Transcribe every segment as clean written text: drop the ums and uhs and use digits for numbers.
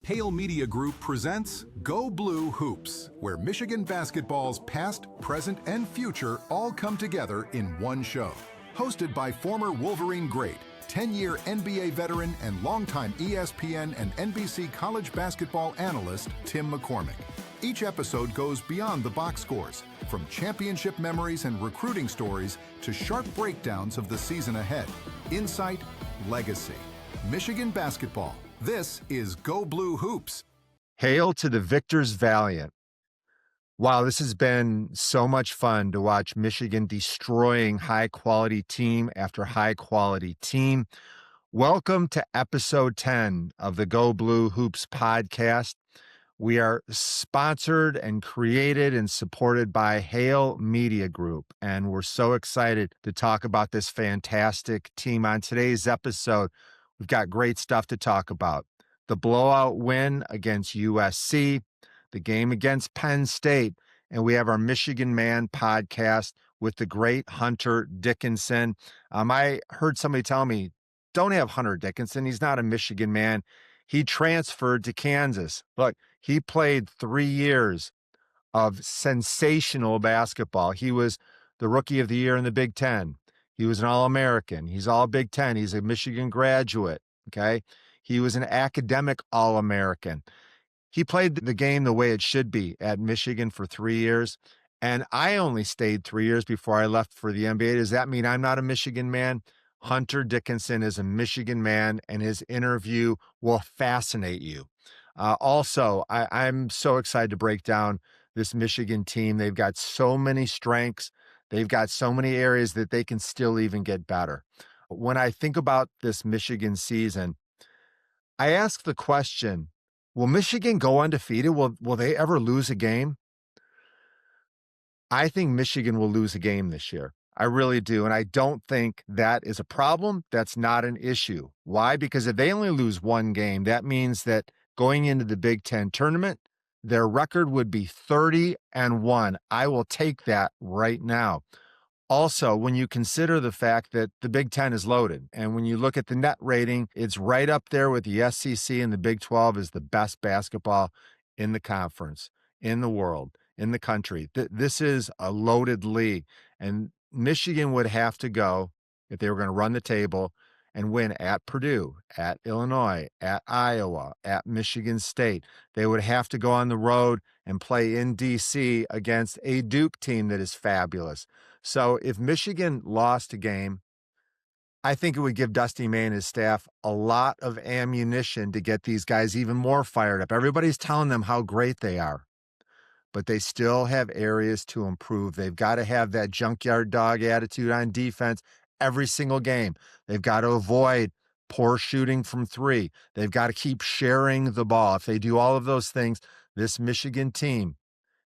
Hale Media Group presents Go Blue Hoops, where Michigan basketball's past, present, and future all come together in one show. Hosted by former Wolverine great, 10-year NBA veteran, and longtime ESPN and NBC college basketball analyst Tim McCormick. Each episode goes beyond the box scores, from championship memories and recruiting stories to sharp breakdowns of the season ahead. Insight, legacy. Michigan basketball. This is Go Blue Hoops. Hail to the victors valiant. Wow, this has been so much fun to watch Michigan destroying high-quality team after high-quality team. Welcome to episode 10 of the Go Blue Hoops podcast. We are sponsored and created and supported by Hale Media Group, and we're so excited to talk about this fantastic team. On today's episode, we've got great stuff to talk about. The blowout win against USC, the game against Penn State, and we have our Michigan Man podcast with the great Hunter Dickinson. I heard somebody tell me, don't have Hunter Dickinson. He's not a Michigan man. He transferred to Kansas. Look, he played 3 years of sensational basketball. He was the Rookie of the Year in the Big Ten. He was an All-American. He's all Big Ten. He's a Michigan graduate, okay? He was an academic All-American. He played the game the way it should be at Michigan for 3 years, and I only stayed 3 years before I left for the NBA. Does that mean I'm not a Michigan man? Hunter Dickinson is a Michigan man, and his interview will fascinate you. Also, I'm so excited to break down this Michigan team. They've got so many strengths. They've got so many areas that they can still even get better. When I think about this Michigan season, I ask the question, will Michigan go undefeated? Will they ever lose a game? I think Michigan will lose a game this year. I really do. And I don't think that is a problem. That's not an issue. Why? Because if they only lose one game, that means that going into the Big Ten tournament, their record would be 30-1. I will take that right now. Also, when you consider the fact that the Big Ten is loaded, and when you look at the net rating, it's right up there with the SEC and the Big 12 as the best basketball in the conference, in the world, in the country. This is a loaded league, and Michigan would have to go, if they were going to run the table, and win at Purdue, at Illinois, at Iowa, at Michigan State. They would have to go on the road and play in D.C. against a Duke team that is fabulous. So if Michigan lost a game, I think it would give Dusty May and his staff a lot of ammunition to get these guys even more fired up. Everybody's telling them how great they are, but they still have areas to improve. They've got to have that junkyard dog attitude on defense every single game. They've got to avoid poor shooting from three. They've got to keep sharing the ball. If they do all of those things, this Michigan team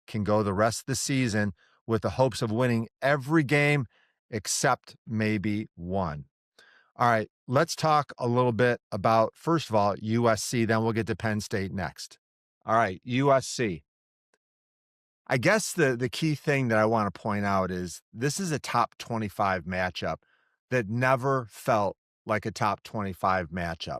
can go the rest of the season with the hopes of winning every game except maybe one. All right, let's talk a little bit about, first of all, USC, then we'll get to Penn State next. All right, USC. I guess the key thing that I want to point out is this is a top 25 matchup that never felt like a top 25 matchup.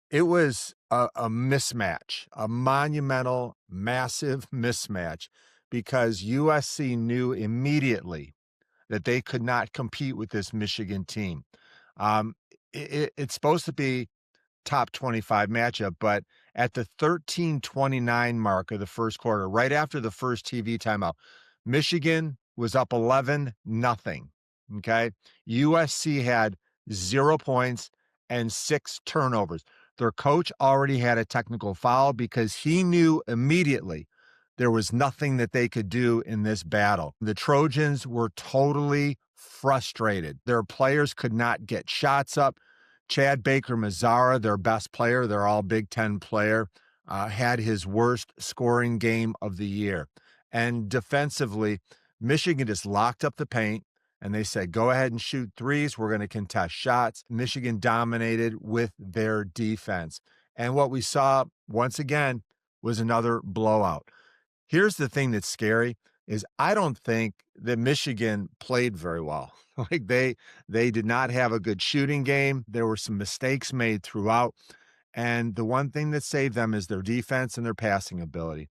It was a mismatch, a monumental, massive mismatch, because USC knew immediately that they could not compete with this Michigan team. It's supposed to be top 25 matchup, but at the 13:29 mark of the first quarter, right after the first TV timeout, Michigan was up 11-0. Okay. USC had 0 points and 6 turnovers. Their coach already had a technical foul because he knew immediately there was nothing that they could do in this battle. The Trojans were totally frustrated. Their players could not get shots up. Chad Baker-Mazara, their best player, their all Big Ten player, had his worst scoring game of the year. And defensively, Michigan just locked up the paint, and they said, go ahead and shoot threes. We're going to contest shots. Michigan dominated with their defense. And what we saw, once again, was another blowout. Here's the thing that's scary, is I don't think that Michigan played very well. Like they did not have a good shooting game. There were some mistakes made throughout. And the one thing that saved them is their defense and their passing ability.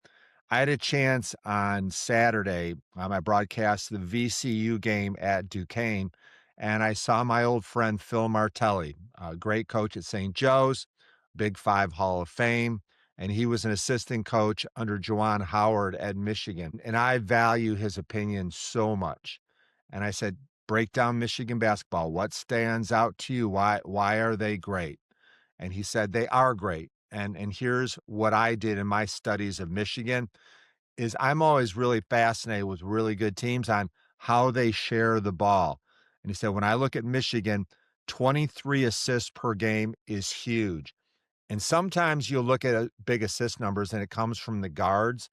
I had a chance on Saturday, I broadcast the VCU game at Duquesne, and I saw my old friend Phil Martelli, a great coach at St. Joe's, Big Five Hall of Fame, and he was an assistant coach under Juwan Howard at Michigan. And I value his opinion so much. And I said, break down Michigan basketball. What stands out to you? Why are they great? And he said, they are great. And here's what I did in my studies of Michigan is I'm always really fascinated with really good teams on how they share the ball. And he said, when I look at Michigan, 23 assists per game is huge. And sometimes you'll look at big assist numbers and it comes from the guards.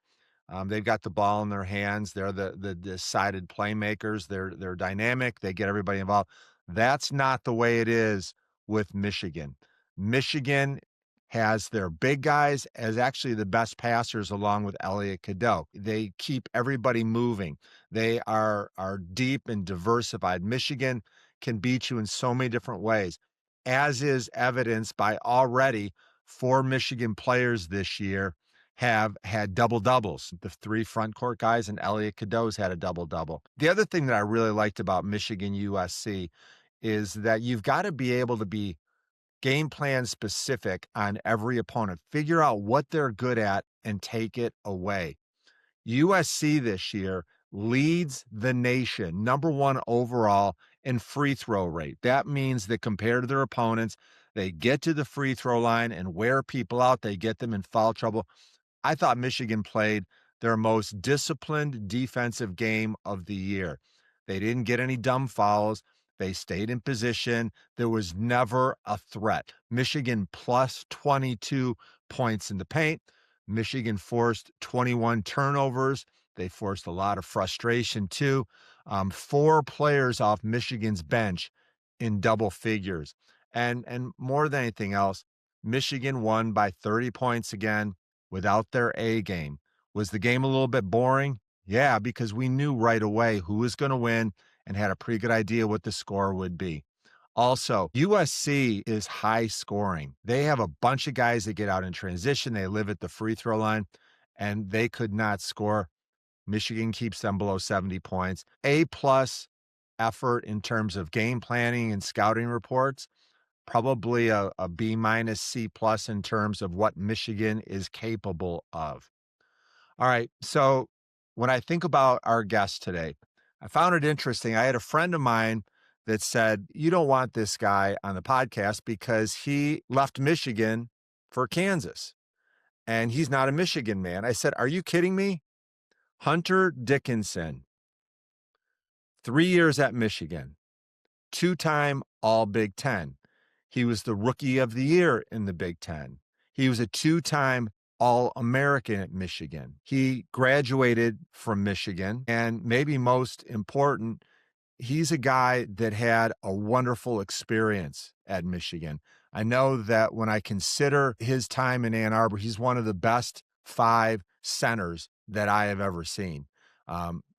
They've got the ball in their hands. They're the decided playmakers. They're dynamic. They get everybody involved. That's not the way it is with Michigan. Michigan has their big guys as actually the best passers along with Elliot Cadeau. They keep everybody moving. They are deep and diversified. Michigan can beat you in so many different ways, as is evidenced by already 4 Michigan players this year have had double-doubles. The 3 front court guys and Elliot Cadeau's had a double-double. The other thing that I really liked about Michigan USC is that you've got to be able to be game plan specific on every opponent. Figure out what they're good at and take it away. USC this year leads the nation, #1 overall in free throw rate. That means that compared to their opponents, they get to the free throw line and wear people out. They get them in foul trouble. I thought Michigan played their most disciplined defensive game of the year. They didn't get any dumb fouls. They stayed in position. There was never a threat. Michigan plus 22 points in the paint. Michigan forced 21 turnovers. They forced a lot of frustration too. 4 players off Michigan's bench in double figures. And more than anything else, Michigan won by 30 points again without their A game. Was the game a little bit boring? Yeah, because we knew right away who was going to win and had a pretty good idea what the score would be. Also, USC is high scoring. They have a bunch of guys that get out in transition. They live at the free throw line, and they could not score. Michigan keeps them below 70 points. A-plus effort in terms of game planning and scouting reports. Probably a B-, C+ in terms of what Michigan is capable of. All right, so when I think about our guest today, I found it interesting. I had a friend of mine that said, you don't want this guy on the podcast because he left Michigan for Kansas, and he's not a Michigan man. I said, are you kidding me? Hunter Dickinson, 3 years at Michigan, 2-time All Big Ten. He was the Rookie of the Year in the Big Ten. He was a 2-time All-American at Michigan. He graduated from Michigan, and maybe most important, he's a guy that had a wonderful experience at Michigan. I know that when I consider his time in Ann Arbor, he's one of the best 5 centers that I have ever seen.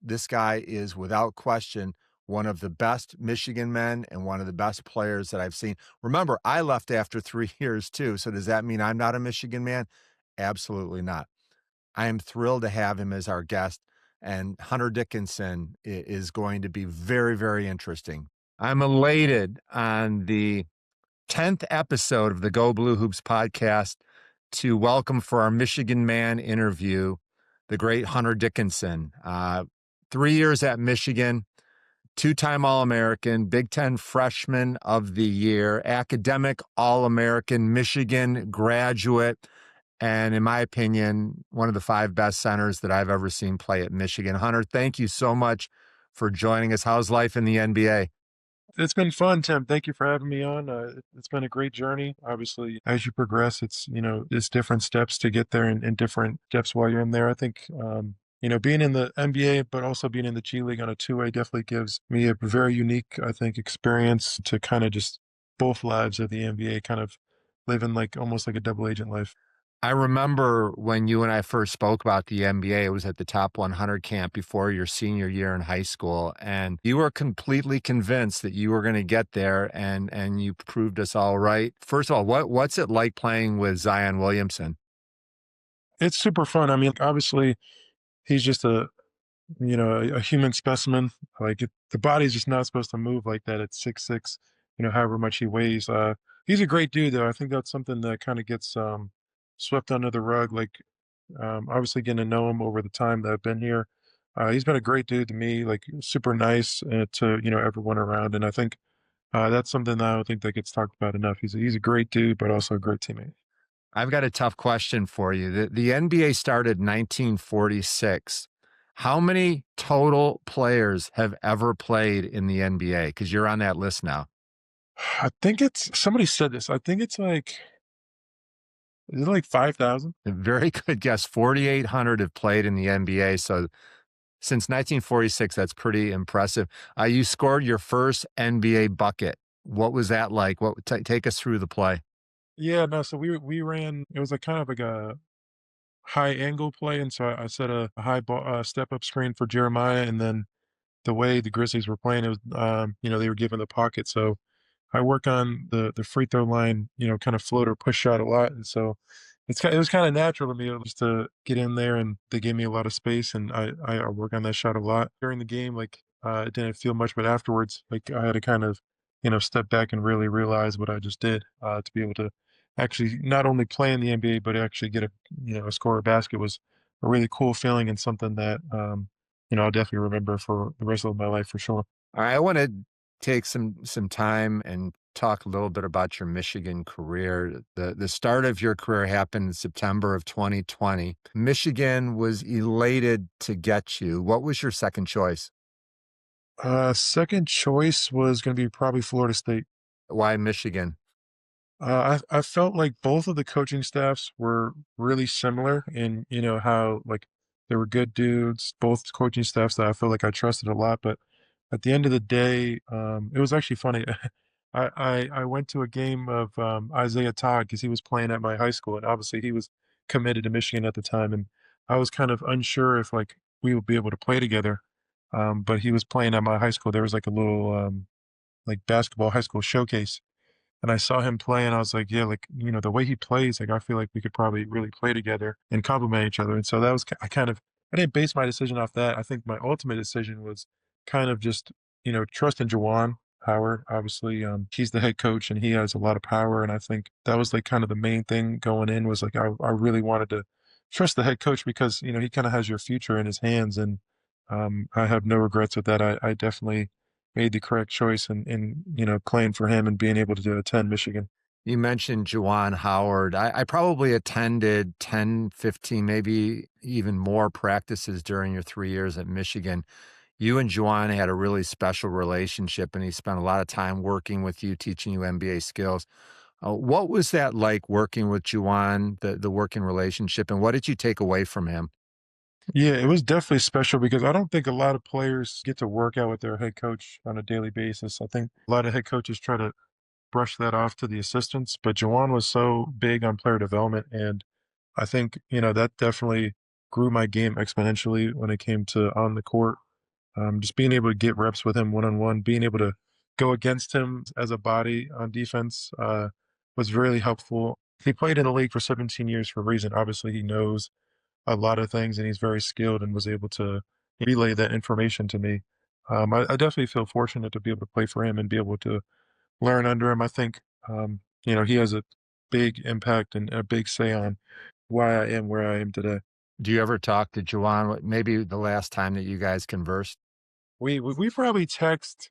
This guy is without question one of the best Michigan men and one of the best players that I've seen. Remember, I left after 3 years too. So does that mean I'm not a Michigan man? Absolutely not. I am thrilled to have him as our guest, and Hunter Dickinson is going to be very, very interesting. I'm elated on the 10th episode of the Go Blue Hoops podcast to welcome for our Michigan Man interview, the great Hunter Dickinson. 3 years at Michigan, 2-time All-American, Big Ten Freshman of the Year, academic All-American, Michigan graduate, and in my opinion, one of the 5 best centers that I've ever seen play at Michigan. Hunter, thank you so much for joining us. How's life in the NBA? It's been fun, Tim. Thank you for having me on. It's been a great journey. Obviously, as you progress, it's different steps to get there and different steps while you're in there. I think, being in the NBA, but also being in the G League on a 2-way definitely gives me a very unique, I think, experience to kind of just both lives of the NBA, kind of living like almost like a double agent life. I remember when you and I first spoke about the NBA, it was at the Top 100 camp before your senior year in high school, and you were completely convinced that you were going to get there, and you proved us all right. First of all, what's it like playing with Zion Williamson? It's super fun. I mean, obviously, he's just a human specimen. The body's just not supposed to move like that at 6'6", however much he weighs. He's a great dude, though. I think that's something that kind of gets swept under the rug. Obviously, getting to know him over the time that I've been here, he's been a great dude to me. Like, super nice to everyone around, and I think that's something that I don't think that gets talked about enough. He's a great dude, but also a great teammate. I've got a tough question for you. The NBA started 1946. How many total players have ever played in the NBA? Because you're on that list now. I think somebody said this. I think it's like, is it like 5,000? A very good guess. 4,800 have played in the NBA. So since 1946, that's pretty impressive. You scored your first NBA bucket. What was that like? Take us through the play. Yeah, no. So we ran. It was like kind of like a high angle play, and so I set a high ball, step up screen for Jeremiah, and then the way the Grizzlies were playing, it was they were given the pocket, so I work on the free throw line, kind of floater push shot a lot, and so it was kind of natural to me just to get in there, and they gave me a lot of space, and I work on that shot a lot during the game. It didn't feel much, but afterwards, I had to kind of step back and really realize what I just did to be able to actually not only play in the NBA but actually get a score a basket was a really cool feeling and something that I'll definitely remember for the rest of my life for sure. All right, I want to take some time and talk a little bit about your Michigan career. The start of your career happened in September of 2020. Michigan was elated to get you. What was your second choice? Second choice was going to be probably Florida State. Why Michigan? I felt like both of the coaching staffs were really similar in, how they were good dudes, both coaching staffs that I feel like I trusted a lot. But at the end of the day, it was actually funny. I went to a game of Isaiah Todd because he was playing at my high school, and obviously he was committed to Michigan at the time, and I was kind of unsure if we would be able to play together. But he was playing at my high school. There was like a little basketball high school showcase, and I saw him play, and I was like, yeah, the way he plays, I feel like we could probably really play together and complement each other. And so that was, I didn't base my decision off that. I think my ultimate decision was kind of just, trusting Juwan Howard. Obviously, he's the head coach and he has a lot of power. And I think that was kind of the main thing going in was I really wanted to trust the head coach because, he kind of has your future in his hands. And I have no regrets with that. I definitely made the correct choice in playing for him and being able to attend Michigan. You mentioned Juwan Howard. I probably attended 10, 15, maybe even more practices during your 3 years at Michigan. You and Juwan had a really special relationship, and he spent a lot of time working with you, teaching you NBA skills. What was that like working with Juwan, the working relationship, and what did you take away from him? Yeah, it was definitely special because I don't think a lot of players get to work out with their head coach on a daily basis. I think a lot of head coaches try to brush that off to the assistants, but Jawan was so big on player development. And I think, that definitely grew my game exponentially when it came to on the court. Just being able to get reps with him one-on-one, being able to go against him as a body on defense was really helpful. He played in the league for 17 years for a reason. Obviously, he knows a lot of things and he's very skilled and was able to relay that information to me. I definitely feel fortunate to be able to play for him and be able to learn under him. I think, he has a big impact and a big say on why I am where I am today. Do you ever talk to Juwan? Maybe the last time that you guys conversed? We probably text,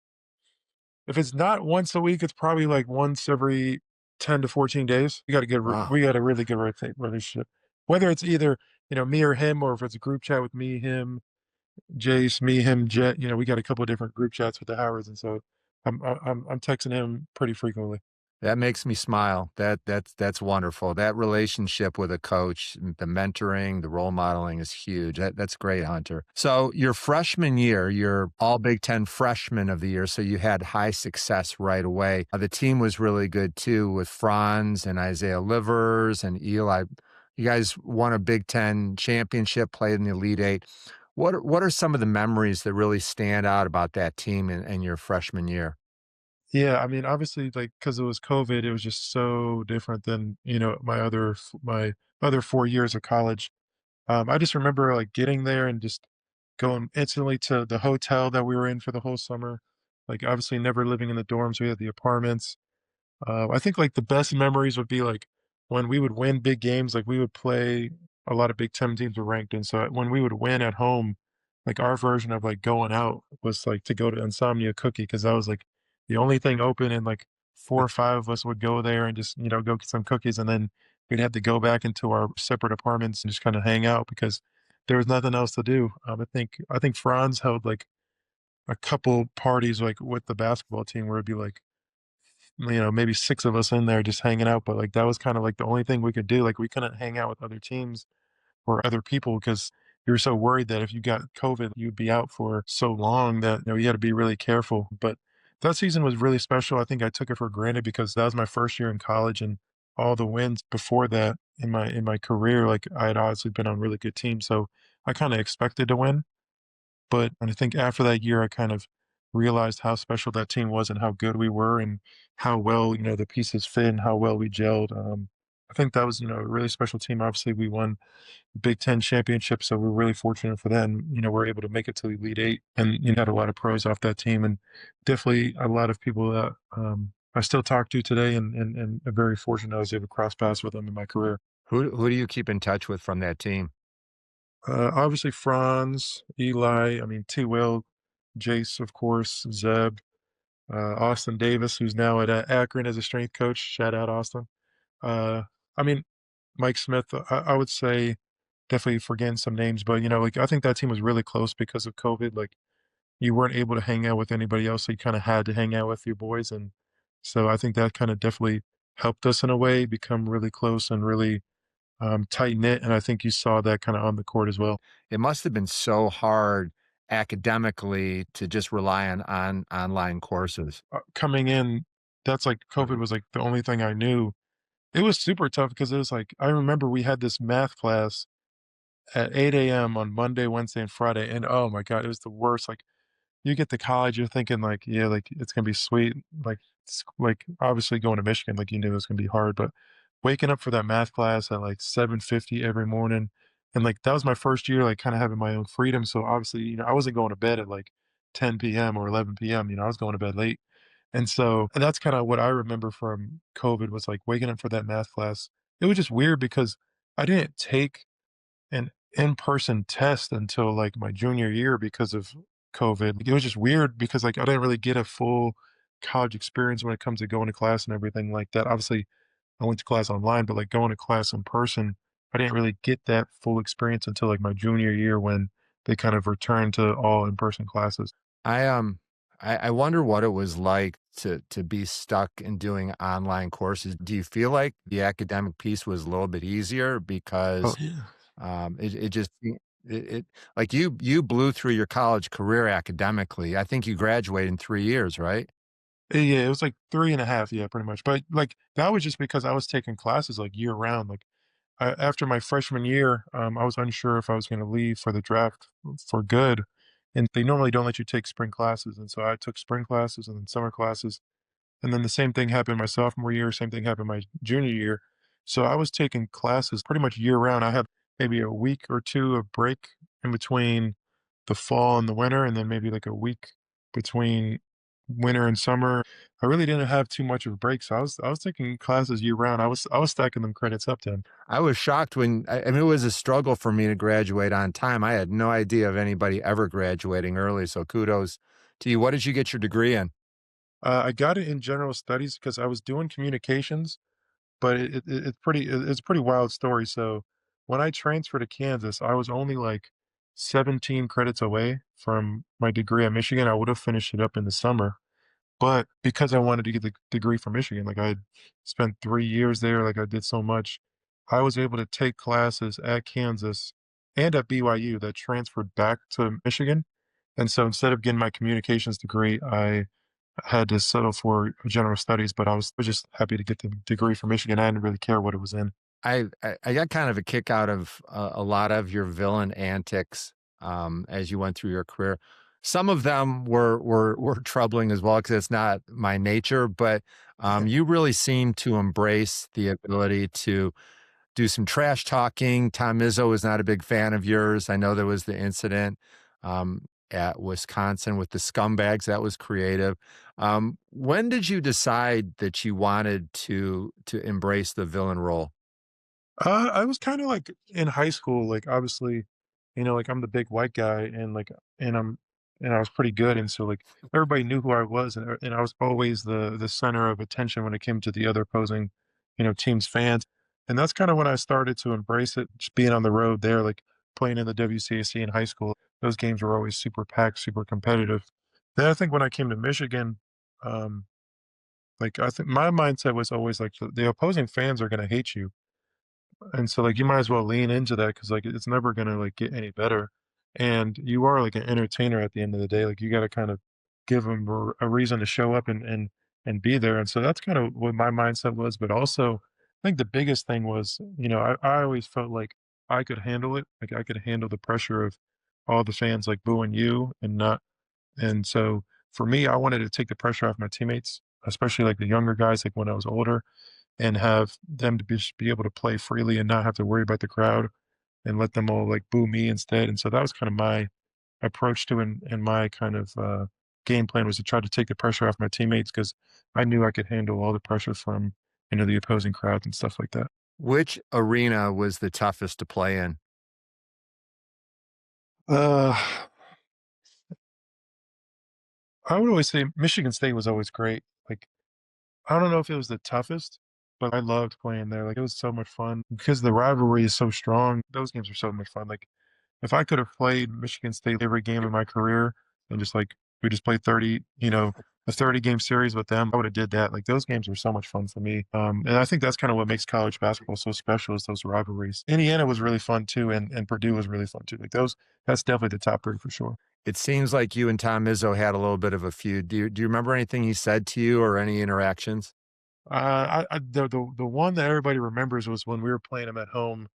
if it's not once a week, it's probably like once every 10 to 14 days. Wow. We got a really good relationship. Whether it's either, me or him, or if it's a group chat with me, him, Jace, me, him, Jet, we got a couple of different group chats with the Howards. And so I'm texting him pretty frequently. That makes me smile. That's wonderful. That relationship with a coach, the mentoring, the role modeling is huge. That's great, Hunter. So your freshman year, you're all Big Ten freshman of the year, so you had high success right away. The team was really good too with Franz and Isaiah Livers and Eli You guys won a Big Ten championship, played in the Elite Eight. What are some of the memories that really stand out about that team in your freshman year? Yeah, I mean, obviously, like, because it was COVID, it was just so different than, my other 4 years of college. I just remember, like, getting there and just going instantly to the hotel that we were in for the whole summer. Like, obviously never living in the dorms, we had the apartments. I think like the best memories would be like when we would win big games, like we would play a lot of Big Ten teams were ranked. And so when we would win at home, like our version of like going out was like to go to Insomnia Cookie because that was like the only thing open and like 4 or 5 of us would go there and just, go get some cookies and then we'd have to go back into our separate apartments and just kind of hang out because there was nothing else to do. I think Franz held like a couple parties like with the basketball team where it'd be like maybe 6 of us in there just hanging out, but, like, that was kinda, like, the only thing we could do, like, we couldn't hang out with other teams or other people because you were so worried that if you got COVID, you'd be out for so long that, you had to be really careful, but that season was really special. I think I took it for granted because that was my first year in college, and all the wins before that in my career, like, I had obviously been on really good teams, so I kinda expected to win. But I think after that year, I kind of realized how special that team was and how good we were and how well, the pieces fit and how well we gelled. I think that was, a really special team. Obviously, we won the Big Ten championship, so we're really fortunate for that. And, we're able to make it to the Elite Eight and had a lot of pros off that team and definitely a lot of people that I still talk to today and I'm very fortunate I was able to cross paths with them in my career. Who do you keep in touch with from that team? Obviously, Franz, Eli, I mean, T. Will, Jace, of course, Zeb, Austin Davis, who's now at Akron as a strength coach. Shout out, Austin. Uh, I mean, Mike Smith, I would say definitely forgetting some names, but, like, I think that team was really close because of COVID. Like, you weren't able to hang out with anybody else, so you kind of had to hang out with your boys. And so I think that kind of definitely helped us in a way become really close and really tight knit. And I think you saw that kind of on the court as well. It must have been so hard academically to just rely on online courses. Coming in, that's like COVID was like the only thing I knew. It was super tough because it was like I remember we had this math class at 8 a.m. on Monday, Wednesday, and Friday, and oh my god, it was the worst. Like you get to college, you're thinking like, yeah, like it's gonna be sweet. Like obviously going to Michigan, like you knew it was gonna be hard, but waking up for that math class at like 7:50 every morning, and like that was my first year, like kind of having my own freedom. So obviously, I wasn't going to bed at like 10 p.m. or 11 p.m. I was going to bed late. And so and that's kinda what I remember from COVID was, like, waking up for that math class. It was just weird because I didn't take an in-person test until, like, my junior year because of COVID. Like, it was just weird because, like, I didn't really get a full college experience when it comes to going to class and everything like that. Obviously, I went to class online, but, like, going to class in person, I didn't really get that full experience until, like, my junior year when they kind of returned to all in-person classes. I I wonder what it was like to be stuck in doing online courses. Do you feel like the academic piece was a little bit easier Oh, because yeah. it just it like you blew through your college career academically. I think you graduated in 3 years, right? Yeah, it was like 3.5, yeah, pretty much, but, like, that was just because I was taking classes, like, year round, like, after my freshman year, I was unsure if I was gonna leave for the draft for good, and they normally don't let you take spring classes, and so I took spring classes and then summer classes, and then the same thing happened my sophomore year, same thing happened my junior year. So I was taking classes pretty much year round. I had maybe a week or 2 of break in between the fall and the winter, and then maybe like a week between winter and summer. I really didn't have too much of a break, so I was taking classes year round. I was stacking them credits up then. I was shocked when I mean it was a struggle for me to graduate on time. I had no idea of anybody ever graduating early, so kudos to you. What did you get your degree in? I got it in general studies because I was doing communications. But it's a pretty wild story. So when I transferred to Kansas, I was only like 17 credits away from my degree at Michigan. I would have finished it up in the summer. But because I wanted to get the degree from Michigan, like I had spent 3 years there, like I did so much, I was able to take classes at Kansas and at BYU that transferred back to Michigan. And so instead of getting my communications degree, I had to settle for general studies, but I was just happy to get the degree from Michigan. I didn't really care what it was in. I got kind of a kick out of a lot of your villain antics as you went through your career. Some of them were troubling as well because it's not my nature, but you really seem to embrace the ability to do some trash talking. Tom Izzo was not a big fan of yours. I know there was the incident at Wisconsin with the scumbags. That was creative. When did you decide that you wanted to embrace the villain role? I was kind of like in high school, like obviously, like I'm the big white guy and and I was pretty good. And so like everybody knew who I was and I was always the center of attention when it came to the other opposing, team's fans. And that's kind of when I started to embrace it, just being on the road there, like playing in the WCAC in high school. Those games were always super packed, super competitive. Then I think when I came to Michigan, um, like I think my mindset was always like the opposing fans are gonna hate you and so, like, you might as well lean into that because, like, it's never gonna, like, get any better, and you are, like, an entertainer at the end of the day, like, you gotta kind of give them a reason to show up and be there, and so that's kinda what my mindset was, but also, I think the biggest thing was, I always felt like I could handle it, like, I could handle the pressure of all the fans, like, booing you and not and so, for me, I wanted to take the pressure off my teammates, especially, like, the younger guys, like, when I was older, and have them to be able to play freely and not have to worry about the crowd and let them all like boo me instead. And so that was kind of my approach to and my kind of game plan was to try to take the pressure off my teammates because I knew I could handle all the pressure from the opposing crowds and stuff like that. Which arena was the toughest to play in? Uh, I would always say Michigan State was always great. Like I don't know if it was the toughest, but I loved playing there. Like it was so much fun because the rivalry is so strong. Those games are so much fun. Like if I could have played Michigan State every game in my career and just like we just played 30, a 30 game series with them, I would have did that. Like those games were so much fun for me. And I think that's kind of what makes college basketball so special is those rivalries. Indiana was really fun too, and Purdue was really fun too. Like that's definitely the top three for sure. It seems like you and Tom Izzo had a little bit of a feud. Do you remember anything he said to you or any interactions? The one that everybody remembers was when we were playing him at home.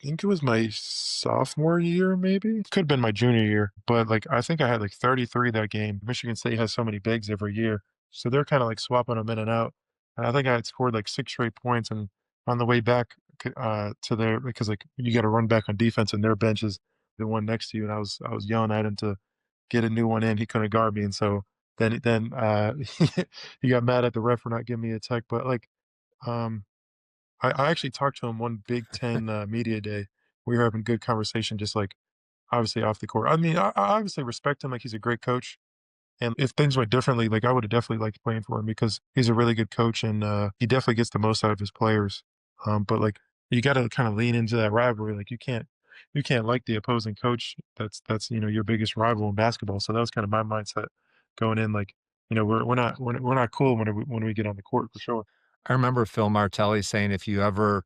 I think it was my sophomore year, maybe. Could have been my junior year, but like I think I had like 33 that game. Michigan State has so many bigs every year, so they're kind of like swapping them in and out. And I think I had scored like 6 straight points, and on the way back to their because like you got to run back on defense, and their bench is the one next to you, and I was yelling at him to get a new one in. He couldn't guard me, and so then he got mad at the ref for not giving me a tech. But like um I actually talked to him one Big Ten, media day. We were having good conversation, just, like, obviously off the court. I mean, I obviously respect him, like, he's a great coach, and if things went differently, like, I would've definitely liked playing for him because he's a really good coach and, he definitely gets the most out of his players. But, like, you gotta kinda lean into that rivalry, like, you can't like the opposing coach that's, your biggest rival in basketball, so that was kinda my mindset going in, like, we're not cool when we get on the court for sure. I remember Phil Martelli saying if you ever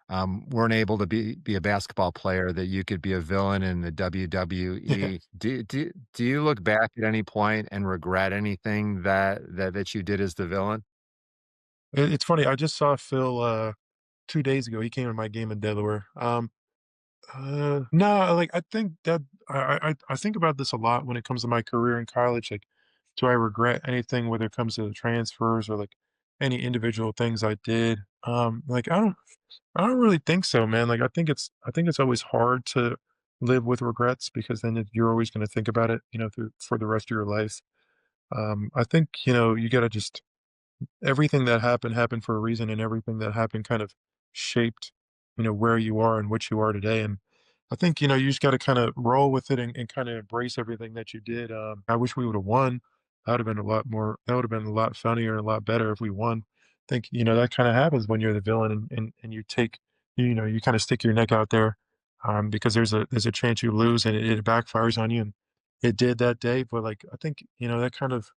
weren't able to be a basketball player, that you could be a villain in the Yeah. WWE. Do you look back at any point and regret anything that you did as the villain? It's funny, I just saw Phil, 2 days ago, he came to my game in Delaware. No, like, I think that I think about this a lot when it comes to my career in college, like, do I regret anything whether it comes to the transfers or, like, any individual things I did? Like, I don't really think so, man, like, I think it's always hard to live with regrets because then you're always gonna think about it, through for the rest of your life. I think, you gotta just everything that happened for a reason, and everything that happened kind of shaped, where you are and what you are today. And I think, you just got to kind of roll with it and kind of embrace everything that you did. I wish we would have won. That would have been a lot funnier and a lot better if we won. I think, that kind of happens when you're the villain and you kind of stick your neck out there because there's a chance you lose and it backfires on you. And it did that day. But like, I think, that kind of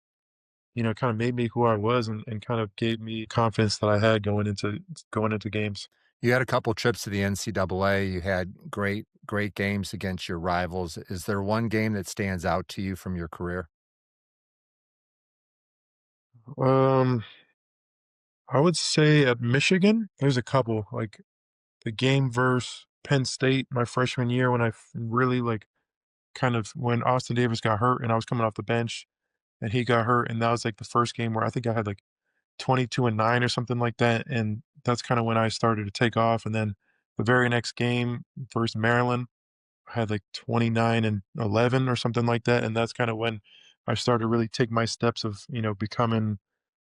made me who I was and kind of gave me confidence that I had going into games. You had a couple trips to the NCAA. You had great games against your rivals. Is there one game that stands out to you from your career? Um, I would say at Michigan, there's a couple, like the game versus Penn State my freshman year when I really like kind of when Austin Davis got hurt and I was coming off the bench and he got hurt. And that was like the first game where I think I had like 22 and 9 or something like that. And that's kind of when I started to take off. And then the very next game versus Maryland, I had like 29 and 11 or something like that. And that's kind of when I started to really take my steps of, becoming,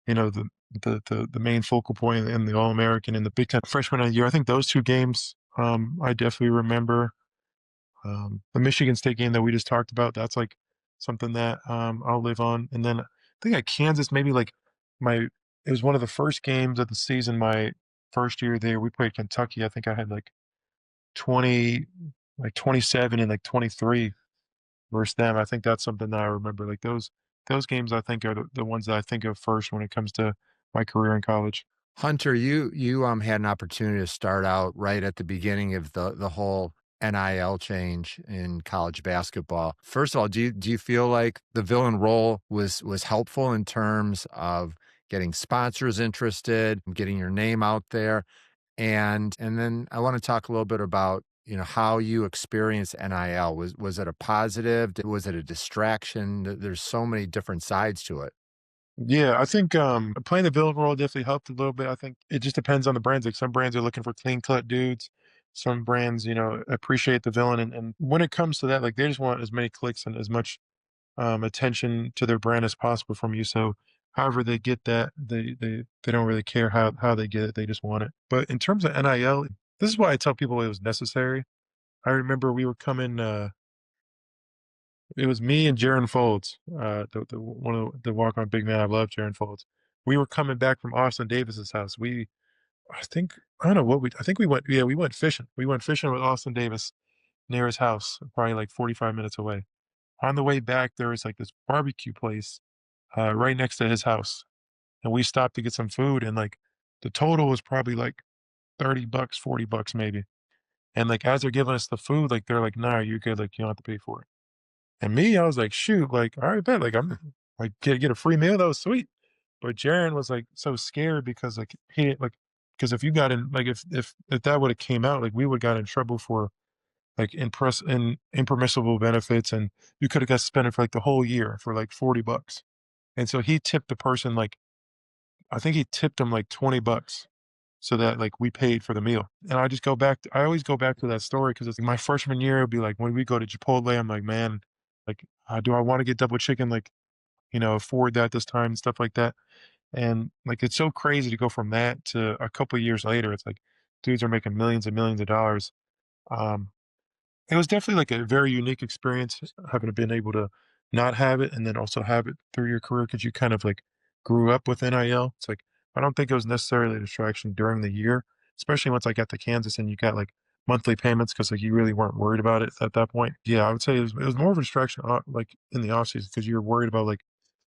the main focal point and the All American in the Big Ten freshman year. I think those two games, I definitely remember. The Michigan State game that we just talked about, that's like something that I'll live on. And then I think at Kansas, maybe like it was one of the first games of the season, my first year there. We played Kentucky. I think I had like 20, like 27 and like 23 versus them. I think that's something that I remember. Like those games, I think are the ones that I think of first when it comes to my career in college. Hunter, you had an opportunity to start out right at the beginning of the whole NIL change in college basketball. First of all, do you feel like the villain role was helpful in terms of getting sponsors interested, getting your name out there? And then I want to talk a little bit about, how you experienced NIL. Was it a positive? Was it a distraction? There's so many different sides to it. Yeah, I think playing the villain role definitely helped a little bit. I think it just depends on the brands. Like some brands are looking for clean cut dudes. Some brands, appreciate the villain. And when it comes to that, like they just want as many clicks and as much attention to their brand as possible from you. So however they get that, they don't really care how they get it. They just want it. But in terms of NIL, this is why I tell people it was necessary. I remember we were coming. It was me and Jaron Folds, the one of the walk on big man. I love Jaron Folds. We were coming back from Austin Davis's house. I think, I don't know what I think we went, yeah, we went fishing. We went fishing with Austin Davis near his house, probably like 45 minutes away. On the way back, there was like this barbecue place right next to his house. And we stopped to get some food. And like the total was probably like $30, $40 maybe. And like as they're giving us the food, like they're like, nah, you're good. Like you don't have to pay for it. And me, I was like, shoot, like, all right, bet, like I'm like get a free meal. That was sweet. But Jaron was like so scared because like he didn't like because if you got in like if that would have came out, like we would got in trouble for like impermissible benefits and you could have got suspended for like the whole year for like $40. And so he tipped the person like I think he tipped him like $20 so that like we paid for the meal. And I always go back to that story because it's like my freshman year, it'd be like when we go to Chipotle, I'm like, man, like, do I want to get double chicken? Like, afford that this time and stuff like that. And like, it's so crazy to go from that to a couple of years later. It's like dudes are making millions and millions of dollars. Um, it was definitely like a very unique experience having been able to not have it and then also have it through your career because you kind of like grew up with NIL. It's like I don't think it was necessarily a distraction during the year, especially once I got to Kansas and you got like monthly payments because like you really weren't worried about it at that point. Yeah, I would say it was more of a distraction like in the offseason because you're worried about like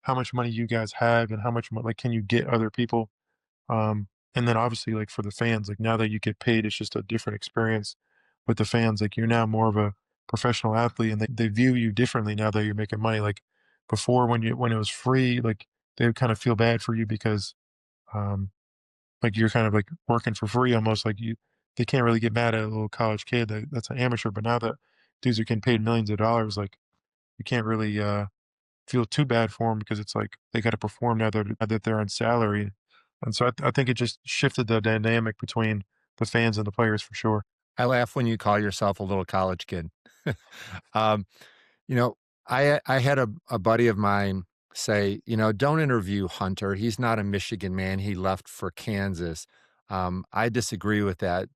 how much money you guys have and how much like can you get other people. And then obviously, like for the fans, like now that you get paid, it's just a different experience with the fans. Like you're now more of a professional athlete, and they view you differently now that you're making money. Like before, when it was free, like they would kind of feel bad for you because, um, like you're kind of like working for free almost. Like they can't really get mad at a little college kid that's an amateur. But now that dudes are getting paid millions of dollars, like you can't really feel too bad for them because it's like they got to perform now that they're on salary. And so I think it just shifted the dynamic between the fans and the players for sure. I laugh when you call yourself a little college kid. um, you know, I had a buddy of mine say, don't interview Hunter. He's not a Michigan man. He left for Kansas. I disagree with that.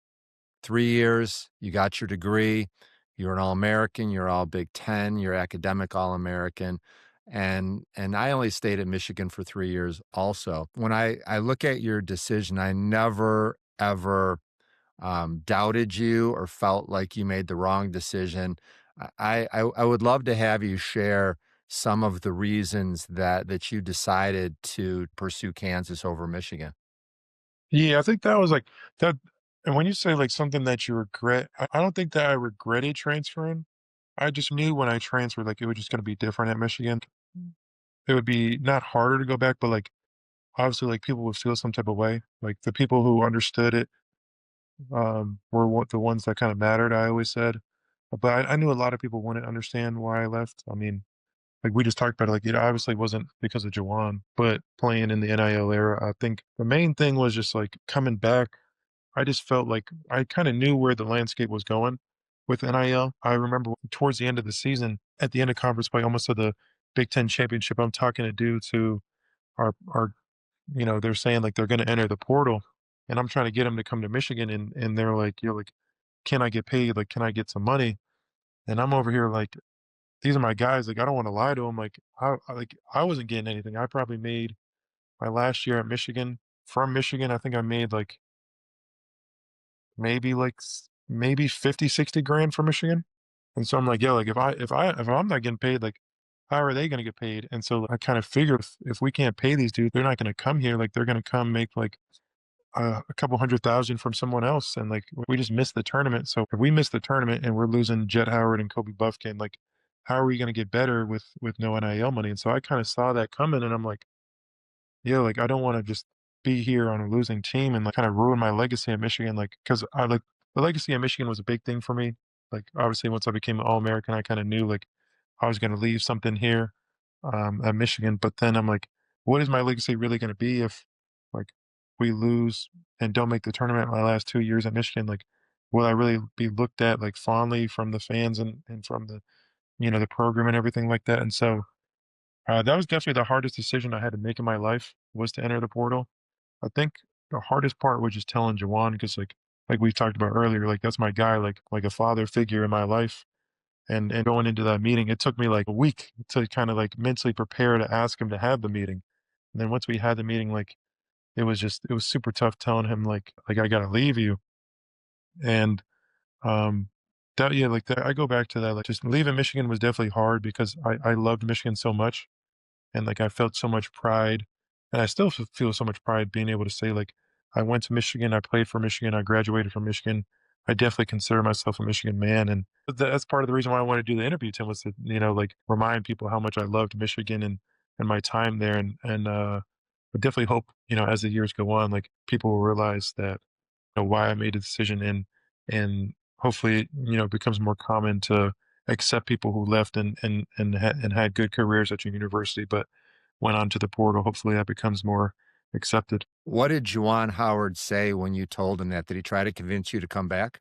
3 years, you got your degree, you're an All-American, you're all Big Ten, you're academic All-American. And I only stayed at Michigan for 3 years also. When I look at your decision, I never, ever doubted you or felt like you made the wrong decision. I would love to have you share some of the reasons that you decided to pursue Kansas over Michigan. Yeah, I think that was like that. And when you say like something that you regret, I don't think that I regretted transferring. I just knew when I transferred, like it was just going to be different at Michigan. It would be not harder to go back, but like obviously, like, people would feel some type of way. Like, the people who understood it, were the ones that kind of mattered, I always said. But I knew a lot of people wouldn't understand why I left. I mean, like we just talked about it, like it obviously wasn't because of Juwan, but playing in the NIL era, I think the main thing was just like coming back. I just felt like I kind of knew where the landscape was going with NIL. I remember towards the end of the season, at the end of conference play, almost to the Big Ten championship, I'm talking to dudes who are they're saying like they're going to enter the portal, and I'm trying to get them to come to Michigan, and they're like, like, can I get paid? Like, can I get some money? And I'm over here like, these are my guys. Like, I don't want to lie to them. Like, I wasn't getting anything. I probably made my last year at Michigan from Michigan. I think I made like maybe maybe 50, 60 grand from Michigan. And so I'm like, yeah, like if I'm not getting paid, like how are they going to get paid? And so I kind of figured if we can't pay these dudes, they're not going to come here. Like they're going to come make like a couple 100,000 from someone else. And like we just missed the tournament. So if we miss the tournament and we're losing Jet Howard and Kobe Buffkin, like how are we going to get better with no NIL money? And so I kind of saw that coming, and I'm like, yeah, like I don't want to just be here on a losing team and like kind of ruin my legacy at Michigan. Like, cause I like the legacy at Michigan was a big thing for me. Like, obviously, once I became an All American, I kind of knew like I was going to leave something here at Michigan. But then I'm like, what is my legacy really going to be if like we lose and don't make the tournament my last 2 years at Michigan? Like, will I really be looked at like fondly from the fans and from the the program and everything like that? And so that was definitely the hardest decision I had to make in my life, was to enter the portal. I think the hardest part was just telling Jawan, because like we talked about earlier, like that's my guy, like a father figure in my life. And going into that meeting, it took me like a week to kind of like mentally prepare to ask him to have the meeting. And then once we had the meeting, like it was super tough telling him like I gotta leave you. And um that yeah, like that I go back to that, like just leaving Michigan was definitely hard because I loved Michigan so much, and like I felt so much pride, and I still feel so much pride being able to say like I went to Michigan, I played for Michigan, I graduated from Michigan. I definitely consider myself a Michigan man, and that's part of the reason why I wanted to do the interview, Tim, was to like remind people how much I loved Michigan and my time there, and I definitely hope as the years go on, like people will realize that why I made a decision, and hopefully it becomes more common to accept people who left and had good careers at your university, but went on to the portal. Hopefully that becomes more accepted. What did Juwan Howard say when you told him that? Did he try to convince you to come back?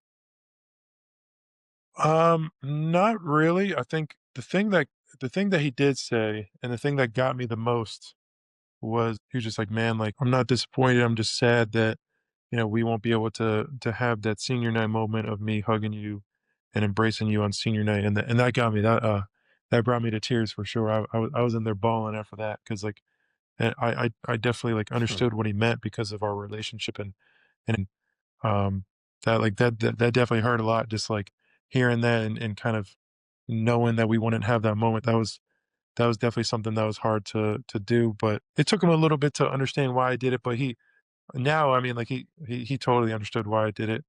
Not really. I think the thing that he did say, and the thing that got me the most, was he was just like, man, like I'm not disappointed. I'm just sad that we won't be able to have that senior night moment of me hugging you and embracing you on senior night, and that got me, that brought me to tears for sure. I was in there bawling after that, because like I definitely like Sure. understood what he meant because of our relationship, and um that definitely hurt a lot, just like hearing that, and kind of knowing that we wouldn't have that moment. That was definitely something that was hard to do, but it took him a little bit to understand why I did it. But now, I mean, like he totally understood why I did it,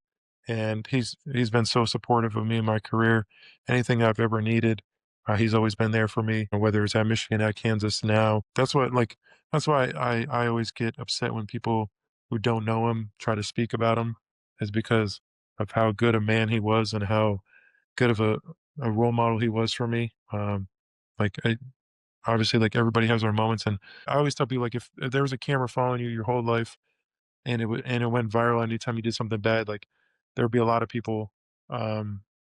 and he's been so supportive of me in my career. Anything I've ever needed, he's always been there for me. Whether it's at Michigan, at Kansas now. That's why I always get upset when people who don't know him try to speak about him, is because of how good a man he was and how good of a role model he was for me. Like obviously, like everybody has their moments, and I always tell people like if there was a camera following you your whole life, and it went viral anytime you did something bad, like there would be a lot of people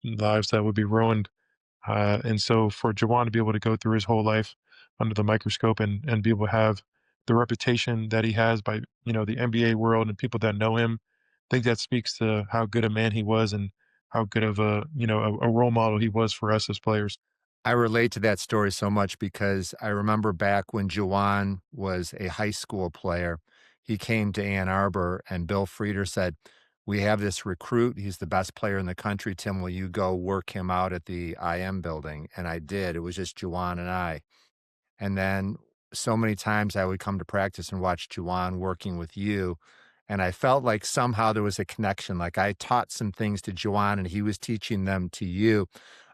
lives that would be ruined. And so for Jawan to be able to go through his whole life under the microscope, and be able to have the reputation that he has by the NBA world and people that know him, I think that speaks to how good a man he was, and how good of a role model he was for us as players. I relate to that story so much because I remember back when Juwan was a high school player, he came to Ann Arbor and Bill Frieder said, "We have this recruit. He's the best player in the country. Tim, will you go work him out at the IM building?" And I did. It was just Juwan and I. And then so many times I would come to practice and watch Juwan working with you. And I felt like somehow there was a connection. Like I taught some things to Juwan and he was teaching them to you.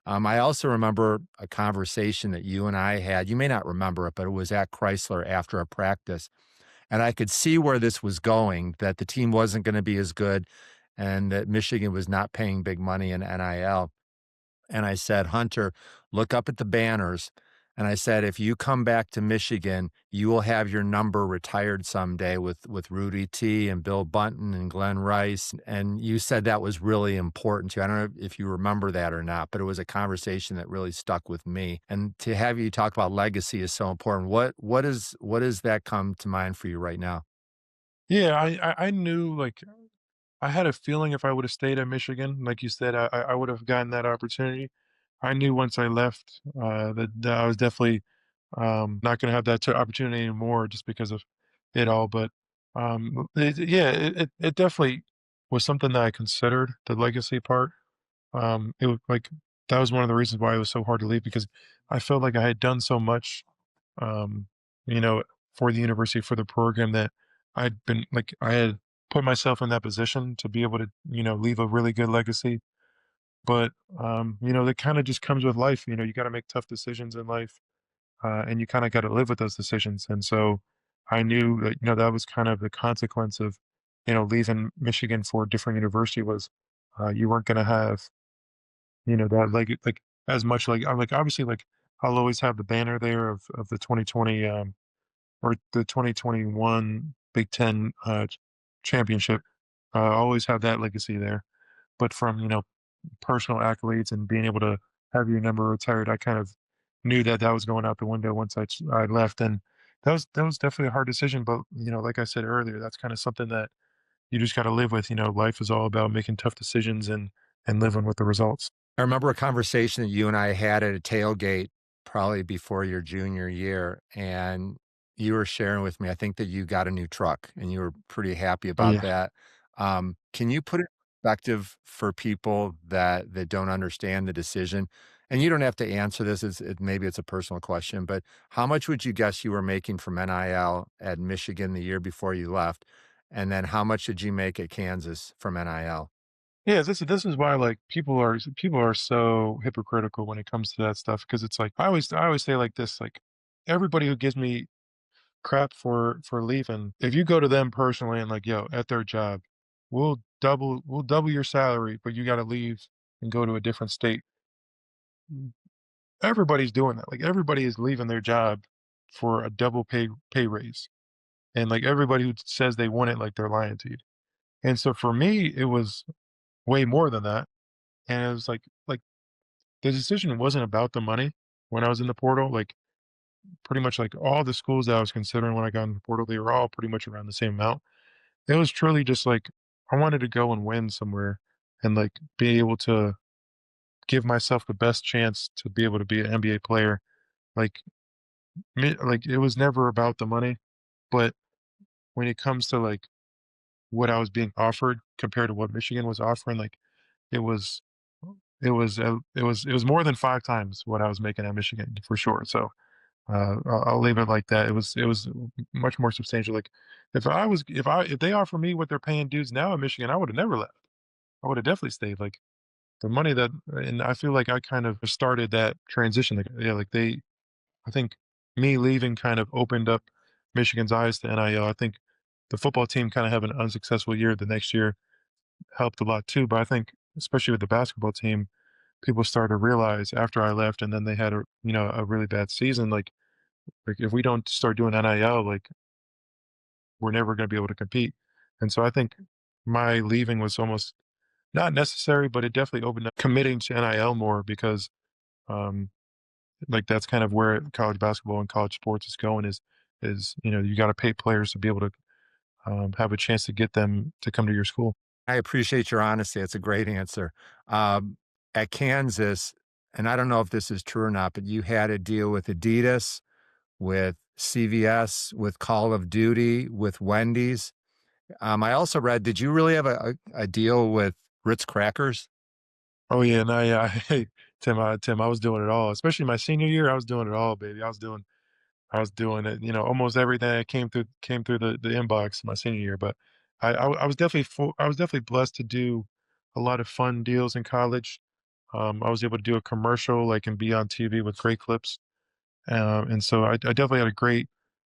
I also remember a conversation that you and I had. You may not remember it, but it was at Crisler after a practice. And I could see where this was going, that the team wasn't going to be as good and that Michigan was not paying big money in NIL. And I said, Hunter, look up at the banners. And I said, if you come back to Michigan, you will have your number retired someday with Rudy T and Bill Bunton and Glenn Rice. And you said that was really important to you. I don't know if you remember that or not, but it was a conversation that really stuck with me. And to have you talk about legacy is so important. What does that come to mind for you right now? Yeah, I knew, like, I had a feeling if I would have stayed at Michigan, like you said, I would have gotten that opportunity. I knew once I left that I was definitely not going to have that opportunity anymore just because of it all. But yeah, it definitely was something that I considered, the legacy part. It was like that was one of the reasons why it was so hard to leave, because I felt like I had done so much, um, you know, for the university, for the program, that I had put myself in that position to be able to, leave a really good legacy. But that kind of just comes with life. You got to make tough decisions in life, and you kind of got to live with those decisions. And so I knew that, that was kind of the consequence of, leaving Michigan for a different university, was you weren't going to have, that like as much, like I'm like obviously, like I'll always have the banner there of the 2020 or the 2021 Big Ten championship. I always have that legacy there. But from, personal accolades and being able to have your number retired, I kind of knew that that was going out the window once I left. And that was definitely a hard decision. But, like I said earlier, that's kind of something that you just got to live with. Life is all about making tough decisions and living with the results. I remember a conversation that you and I had at a tailgate probably before your junior year, and you were sharing with me, I think that you got a new truck and you were pretty happy about Yeah. that. Can you put it in perspective for people that don't understand the decision? And you don't have to answer this, maybe it's a personal question, but how much would you guess you were making from NIL at Michigan the year before you left? And then how much did you make at Kansas from NIL? Yeah, this is why, like, people are so hypocritical when it comes to that stuff, because it's like I always say like this, like, everybody who gives me crap for leaving, if you go to them personally and like, yo, at their job, we'll double your salary, but you got to leave and go to a different state. Mm, Everybody's doing that. Like, everybody is leaving their job for a double pay raise, and like everybody who says they want it, like, they're lying to you. And so for me, it was way more than that. And it was like the decision wasn't about the money when I was in the portal. Like, pretty much like all the schools that I was considering when I got in the portal, they were all pretty much around the same amount. It was truly just like I wanted to go and win somewhere and like be able to give myself the best chance to be able to be an NBA player. Like like it was never about the money, but when it comes to like what I was being offered compared to what Michigan was offering, like it was it was more than 5 times what I was making at Michigan for sure. So I'll leave it like that. It was much more substantial. Like if they offer me what they're paying dudes now in Michigan, I would have never left. I would have definitely stayed. Like the money that, and I feel like I kind of started that transition. Like, yeah, like I think me leaving kind of opened up Michigan's eyes to NIL. I think the football team kind of having an unsuccessful year the next year helped a lot too. But I think especially with the basketball team, people started to realize after I left, and then they had a really bad season. Like if we don't start doing NIL, like we're never going to be able to compete. And so I think my leaving was almost not necessary, but it definitely opened up committing to NIL more, because um, like that's kind of where college basketball and college sports is going. Is you got to pay players to be able to have a chance to get them to come to your school. I appreciate your honesty. It's a great answer. Um, at Kansas, and I don't know if this is true or not, but you had a deal with Adidas, with CVS, with Call of Duty, with Wendy's. I also read, did you really have a deal with Ritz Crackers? Oh yeah, no, yeah, hey, Tim, I was doing it all. Especially my senior year, I was doing it all, baby. I was doing it, almost everything that came through the inbox my senior year. But I was definitely I was definitely blessed to do a lot of fun deals in college. I was able to do a commercial, like, and be on TV with great clips. And so I definitely had a great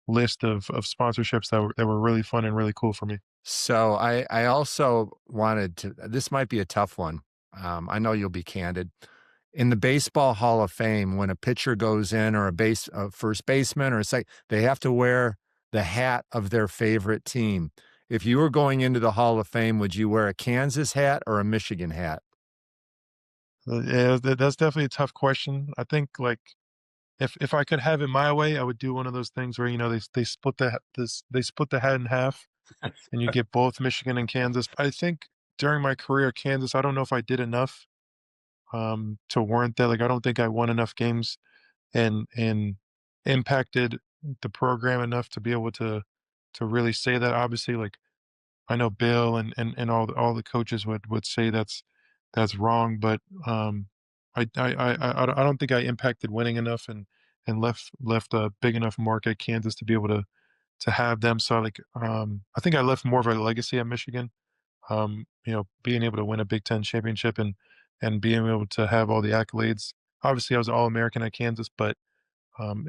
list of sponsorships that were really fun and really cool for me. So I also wanted to, this might be a tough one. I know you'll be candid. In the Baseball Hall of Fame, when a pitcher goes in or a first baseman or a they have to wear the hat of their favorite team. If you were going into the Hall of Fame, would you wear a Kansas hat or a Michigan hat? Yeah, that's definitely a tough question. I think like if I could have it my way, I would do one of those things where they split they split the hat in half, and you get both Michigan and Kansas. I think during my career at Kansas, I don't know if I did enough to warrant that. Like I don't think I won enough games and impacted the program enough to be able to really say that. Obviously, like I know Bill and all the coaches would say that's wrong, but I don't think I impacted winning enough and left a big enough mark at Kansas to be able to have them. So like I think I left more of a legacy at Michigan. Being able to win a Big Ten championship and being able to have all the accolades. Obviously, I was All American at Kansas, but I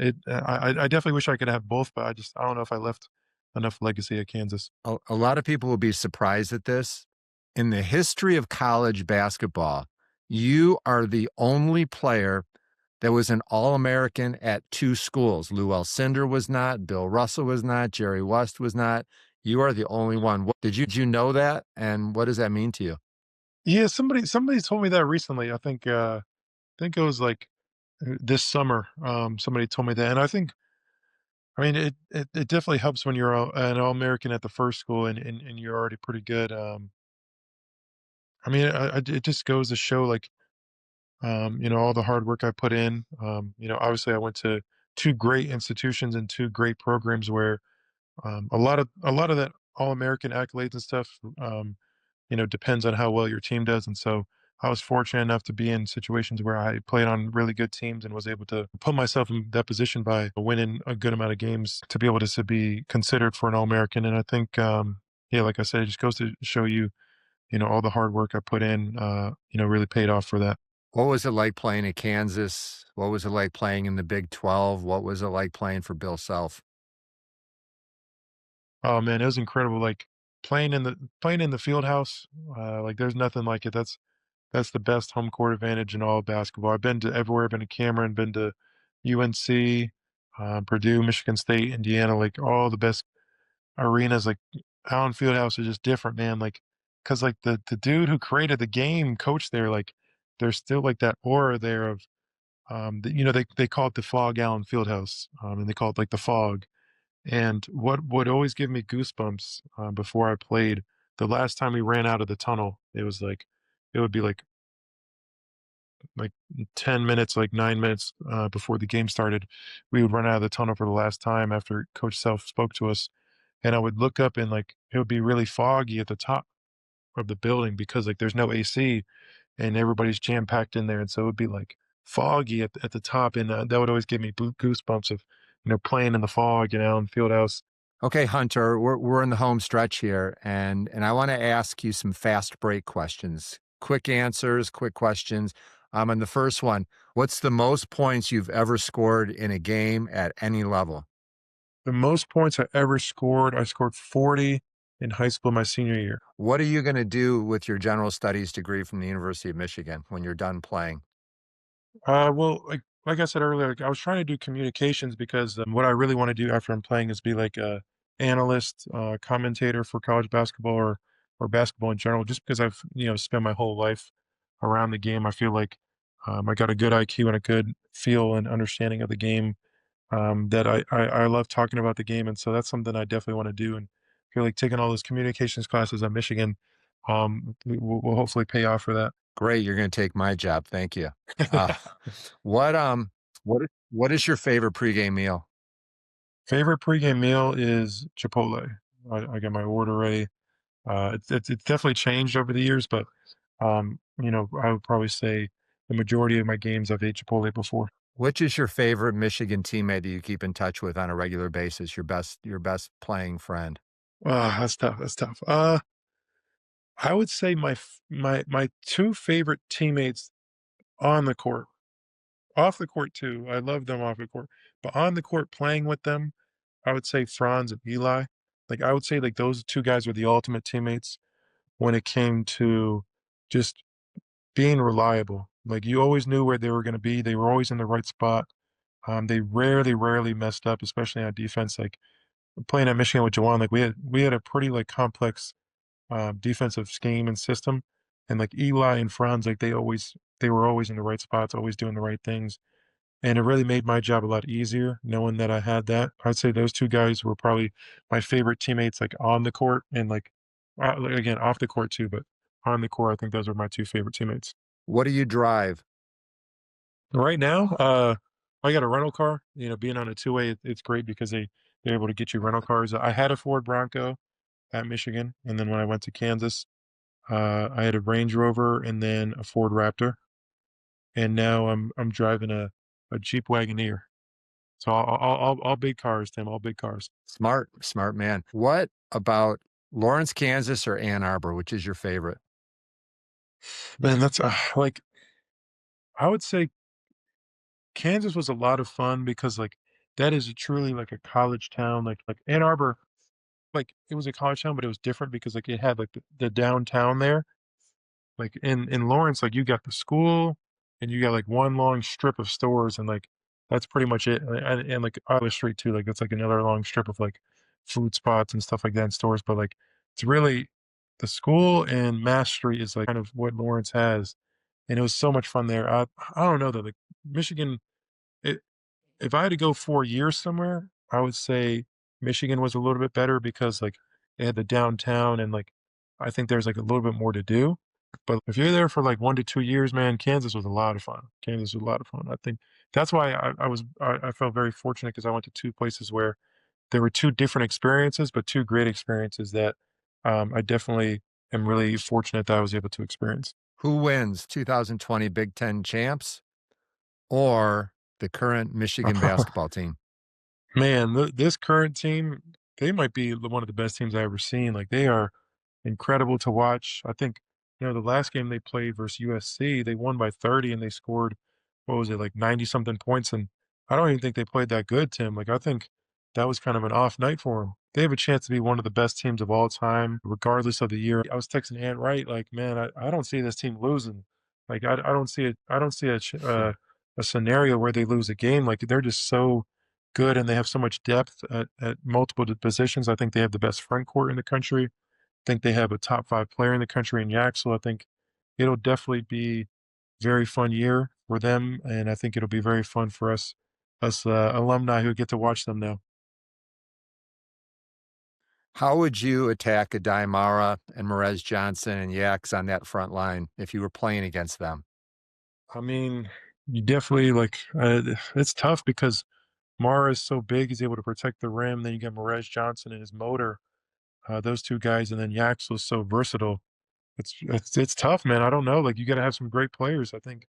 definitely wish I could have both. But I don't know if I left enough legacy at Kansas. A lot of people will be surprised at this. In the history of college basketball, you are the only player that was an All-American at 2 schools. Lou Alcindor was not, Bill Russell was not, Jerry West was not. You are the only one. Did you know that? And what does that mean to you? Yeah, somebody told me that recently. I think it was like this summer. Somebody told me that, and I mean it definitely helps when you're an All American at the first school and you're already pretty good. I mean, it just goes to show like all the hard work I put in. Obviously I went to 2 great institutions and 2 great programs where a lot of that All American accolades and stuff. Depends on how well your team does. And so I was fortunate enough to be in situations where I played on really good teams and was able to put myself in that position by winning a good amount of games to be able to be considered for an All-American. And I think, yeah, like I said, it just goes to show you, all the hard work I put in, really paid off for that. What was it like playing at Kansas? What was it like playing in the Big 12? What was it like playing for Bill Self? Oh man, it was incredible. Like playing in the field house, like there's nothing like it. That's the best home court advantage in all of basketball. I've been to everywhere. I've been to Cameron, been to UNC, Purdue, Michigan State, Indiana, like all the best arenas. Like Allen Fieldhouse is just different, man. Like, cause like the dude who created the game coached there. Like, there's still like that aura there of, they call it the fog Allen Fieldhouse, and they call it like the fog. And what would always give me goosebumps before I played, the last time we ran out of the tunnel, it would be like 10 minutes, like 9 minutes before the game started. We would run out of the tunnel for the last time after Coach Self spoke to us. And I would look up and like it would be really foggy at the top of the building because like there's no AC and everybody's jam packed in there. And so it would be like foggy at the top. And that would always give me goosebumps of, playing in the fog, in Fieldhouse. Okay, Hunter, we're in the home stretch here, and I want to ask you some fast break questions. Quick answers, quick questions. And the first one, what's the most points you've ever scored in a game at any level? The most points I scored 40 in high school my senior year. What are you going to do with your general studies degree from the University of Michigan when you're done playing? Well, like I said earlier, like I was trying to do communications because what I really want to do after I'm playing is be like a analyst, commentator for college basketball or basketball in general. Just because I've spent my whole life around the game, I feel like I got a good IQ and a good feel and understanding of the game. That I love talking about the game, and so that's something I definitely want to do. And I feel like taking all those communications classes at Michigan will hopefully pay off for that. Great, you're going to take my job. Thank you. Uh, what what is your favorite pregame meal? Favorite pregame meal is Chipotle. I get my order ready. It's definitely changed over the years, but I would probably say the majority of my games I've ate Chipotle before. Which is your favorite Michigan teammate that you keep in touch with on a regular basis? Your best playing friend? That's tough. That's tough. I would say my 2 favorite teammates on the court, off the court too. I love them off the court, but on the court playing with them, I would say Franz and Eli. Like, I would say, like, those 2 guys were the ultimate teammates when it came to just being reliable. Like, you always knew where they were gonna be, they were always in the right spot. They rarely messed up, especially on defense. Like, playing at Michigan with Juwan, like, we had a pretty, like, complex, defensive scheme and system, and, like, Eli and Franz, like, they were always in the right spots, always doing the right things, and it really made my job a lot easier knowing that I had that. I'd say those 2 guys were probably my favorite teammates, like, on the court and, like, again, off the court too, but on the court, I think those are my 2 favorite teammates. What do you drive? Right now, I got a rental car. You know, being on a two-way, it's great because they're able to get you rental cars. I had a Ford Bronco at Michigan, and then when I went to Kansas, I had a Range Rover and then a Ford Raptor, and now I'm driving a Jeep Wagoneer. So all big cars, Tim, all big cars. Smart man. What about Lawrence, Kansas or Ann Arbor? Which is your favorite? Man, that's like I would say Kansas was a lot of fun because like that is truly like a college town. Like Ann Arbor, like it was a college town, but it was different because like it had like the downtown there. Like in Lawrence, like you got the school and you got like one long strip of stores and like that's pretty much it. And like Iowa Street too, like that's like another long strip of like food spots and stuff like that in stores. But like it's really the school and Mass Street is like kind of what Lawrence has. And it was so much fun there. I don't know though, like Michigan, it, if I had to go 4 years somewhere, I would say Michigan was a little bit better because like they had the downtown and like I think there's like a little bit more to do. But if you're there for like 1 to 2 years, man, Kansas was a lot of fun. Kansas was a lot of fun. I think that's why I felt very fortunate because I went to 2 places where there were 2 different experiences, but 2 great experiences that I definitely am really fortunate that I was able to experience. Who wins 2020 Big Ten champs or the current Michigan basketball team? Man, this current team, they might be one of the best teams I've ever seen. Like they are incredible to watch. I think, the last game they played versus USC, they won by 30 and they scored, what was it, like 90 something points. And I don't even think they played that good, Tim. Like I think that was kind of an off night for them. They have a chance to be one of the best teams of all time, regardless of the year. I was texting Ant Wright, like, man, I don't see this team losing. Like I don't see it. I don't see a scenario where they lose a game. Like they're just so good and they have so much depth at multiple positions. I think they have the best front court in the country. I think they have a top 5 player in the country in Yaxel. I think it'll definitely be very fun year for them, and I think it'll be very fun for us alumni who get to watch them now. How would you attack Adaimara and Merez Johnson and Yaks on that front line if you were playing against them? I mean, you definitely like it's tough because Mara is so big, he's able to protect the rim. Then you get Merez Johnson and his motor, those 2 guys, and then Yaxel is so versatile. It's tough, man. I don't know. Like you got to have some great players. I think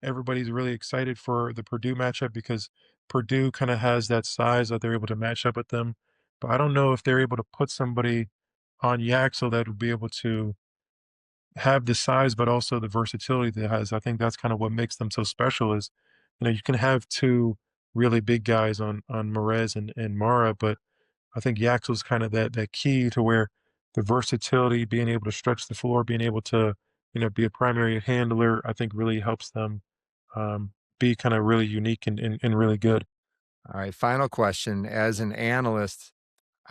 everybody's really excited for the Purdue matchup because Purdue kind of has that size that they're able to match up with them. But I don't know if they're able to put somebody on Yaxel that would be able to have the size, but also the versatility that it has. I think that's kind of what makes them so special. Is you can have 2 really big guys on Merez and Mara, but I think Yaxel's kind of that key to where the versatility, being able to stretch the floor, being able to, be a primary handler, I think really helps them be kind of really unique and really good. All right, final question. As an analyst,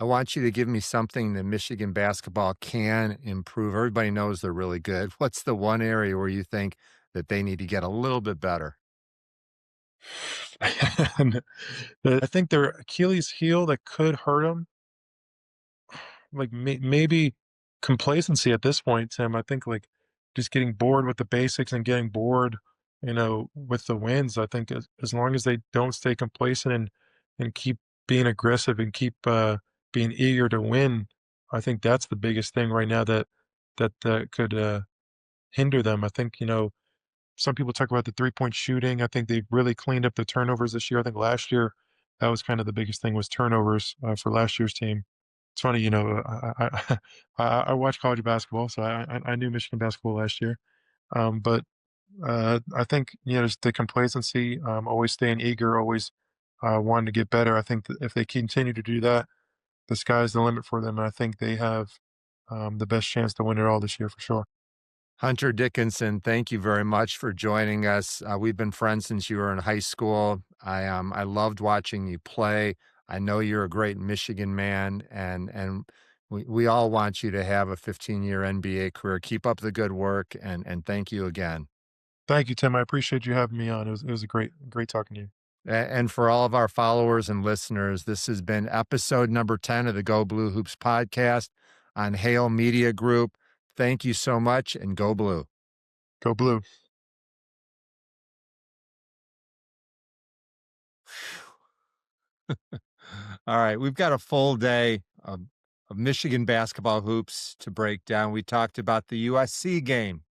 I want you to give me something that Michigan basketball can improve. Everybody knows they're really good. What's the one area where you think that they need to get a little bit better? And I think their Achilles heel that could hurt them, like maybe complacency at this point, Tim. I think like just getting bored with the basics and getting bored, with the wins. I think as long as they don't stay complacent and keep being aggressive and keep being eager to win, I think that's the biggest thing right now that could hinder them. I think some people talk about the 3-point shooting. I think they've really cleaned up the turnovers this year. I think last year that was kind of the biggest thing was turnovers for last year's team. It's funny, I watch college basketball, so I knew Michigan basketball last year. But I think just the complacency, always staying eager, always wanting to get better. I think that if they continue to do that, the sky's the limit for them. And I think they have the best chance to win it all this year for sure. Hunter Dickinson, thank you very much for joining us. We've been friends since you were in high school. I loved watching you play. I know you're a great Michigan man, and we all want you to have a 15-year NBA career. Keep up the good work, and thank you again. Thank you, Tim. I appreciate you having me on. It was a great talking to you. And for all of our followers and listeners, this has been episode number 10 of the Go Blue Hoops podcast on Hale Media Group. Thank you so much, and go blue. Go blue. All right, we've got a full day of Michigan basketball hoops to break down. We talked about the USC game,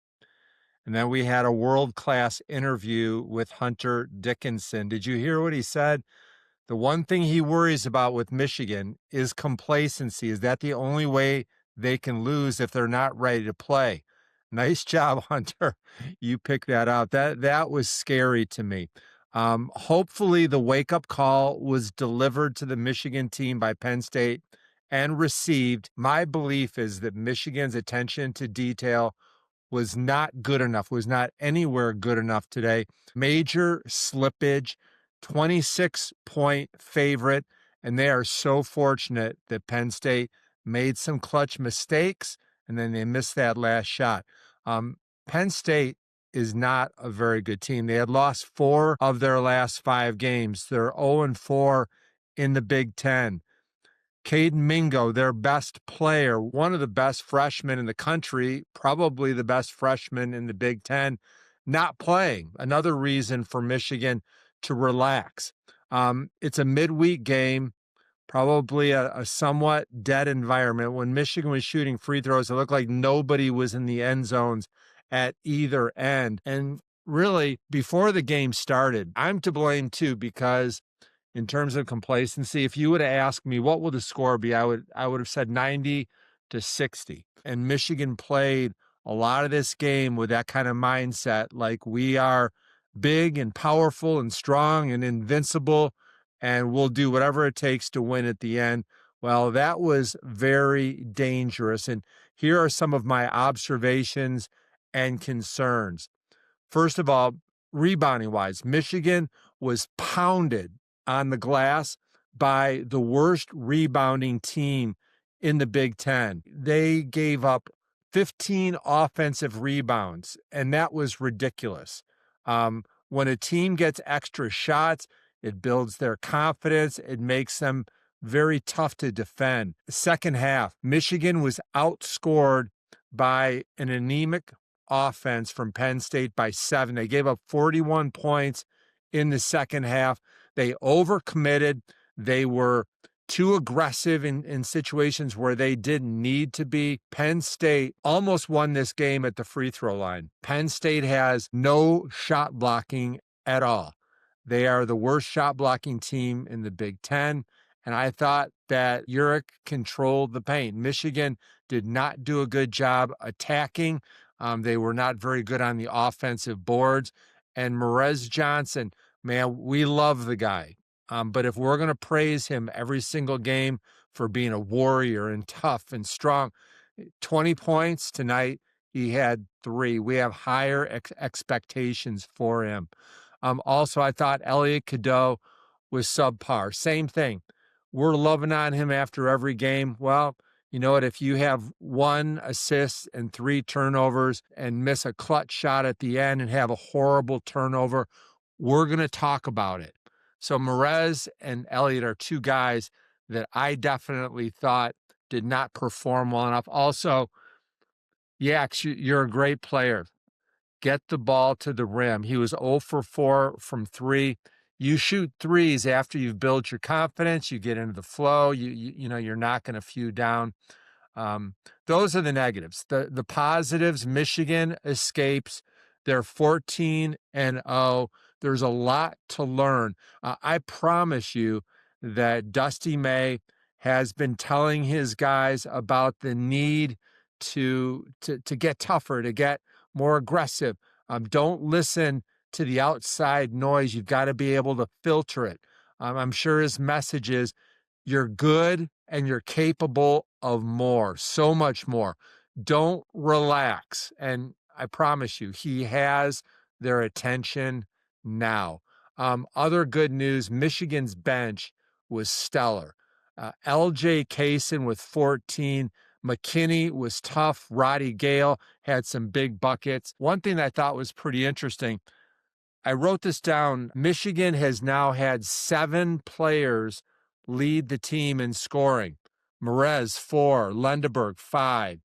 and then we had a world-class interview with Hunter Dickinson. Did you hear what he said? The one thing he worries about with Michigan is complacency. Is that the only way they can lose if they're not ready to play? Nice job, Hunter. You picked that out. That was scary to me. Hopefully the wake-up call was delivered to the Michigan team by Penn State and received. My belief is that Michigan's attention to detail was not good enough, was not anywhere good enough today. Major slippage, 26-point favorite, and they are so fortunate that Penn State made some clutch mistakes, and then they missed that last shot. Penn State is not a very good team. They had lost 4 of their last 5 games. They're 0-4 in the Big Ten. Caden Mingo, their best player, one of the best freshmen in the country, probably the best freshman in the Big Ten, not playing. Another reason for Michigan to relax. It's a midweek game, probably a somewhat dead environment. When Michigan was shooting free throws, it looked like nobody was in the end zones at either end. And really, before the game started, I'm to blame too, because in terms of complacency, if you would have asked me what will the score be, I would have said 90-60. And Michigan played a lot of this game with that kind of mindset, like we are big and powerful and strong and invincible, and we'll do whatever it takes to win at the end. Well, that was very dangerous. And here are some of my observations and concerns. First of all, rebounding-wise, Michigan was pounded on the glass by the worst rebounding team in the Big Ten. They gave up 15 offensive rebounds, and that was ridiculous. When a team gets extra shots, it builds their confidence. It makes them very tough to defend. Second half, Michigan was outscored by an anemic offense from Penn State by 7. They gave up 41 points in the second half. They overcommitted. They were too aggressive in situations where they didn't need to be. Penn State almost won this game at the free throw line. Penn State has no shot blocking at all. They are the worst shot blocking team in the Big Ten. And I thought that Urick controlled the paint. Michigan did not do a good job attacking. They were not very good on the offensive boards. And Merez Johnson, man, we love the guy. But if we're going to praise him every single game for being a warrior and tough and strong, 20 points tonight, he had 3. We have higher expectations for him. Also, I thought Elliot Cadeau was subpar. Same thing. We're loving on him after every game. Well, you know what? If you have 1 assist and 3 turnovers and miss a clutch shot at the end and have a horrible turnover, we're going to talk about it. So Merez and Elliott are 2 guys that I definitely thought did not perform well enough. Also, Yax, you're a great player. Get the ball to the rim. He was 0 for 4 from 3. You shoot threes after you've built your confidence. You get into the flow. You know you're knocking a few down. Those are the negatives. The positives: Michigan escapes. They're 14-0. There's a lot to learn. I promise you that Dusty May has been telling his guys about the need to get tougher, to get more aggressive. Don't listen to the outside noise. You've got to be able to filter it. I'm sure his message is you're good and you're capable of more, so much more. Don't relax. And I promise you, he has their attention now. Other good news, Michigan's bench was stellar. LJ Cason with 14. McKinney was tough. Roddy Gale had some big buckets. One thing that I thought was pretty interesting, I wrote this down. Michigan has now had 7 players lead the team in scoring. Merez, 4. Lendeborg, 5.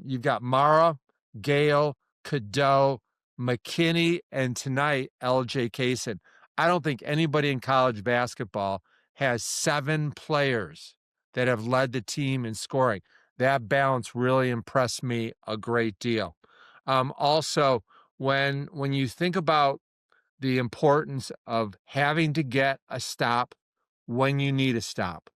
You've got Mara, Gale, Cadeau, McKinney, and tonight, LJ Cason. I don't think anybody in college basketball has 7 players that have led the team in scoring. That balance really impressed me a great deal. Also, when you think about the importance of having to get a stop when you need a stop,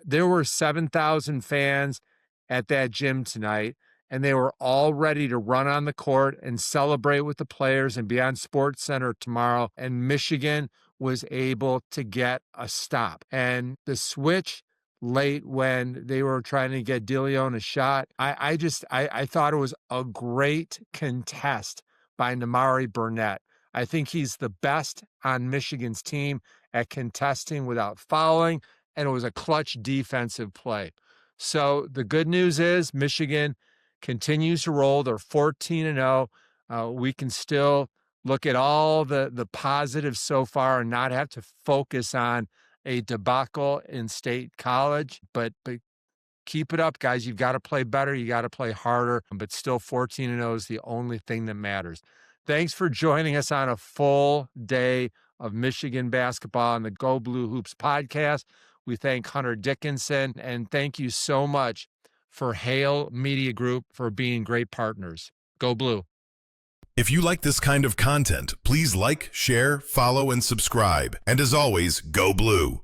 there were 7,000 fans at that gym tonight, and they were all ready to run on the court and celebrate with the players and be on Sports Center tomorrow. And Michigan was able to get a stop. And the switch late when they were trying to get DeLeon a shot, I thought it was a great contest by Namari Burnett. I think he's the best on Michigan's team at contesting without fouling, and it was a clutch defensive play. So the good news is Michigan continues to roll. They're 14-0. We can still look at all the positives so far and not have to focus on a debacle in State College. But keep it up, guys. You've got to play better. You got to play harder. But still 14-0 is the only thing that matters. Thanks for joining us on a full day of Michigan basketball on the Go Blue Hoops podcast. We thank Hunter Dickinson, and thank you so much for Hale Media Group for being great partners. Go Blue. If you like this kind of content, please like, share, follow, and subscribe. And as always, Go Blue.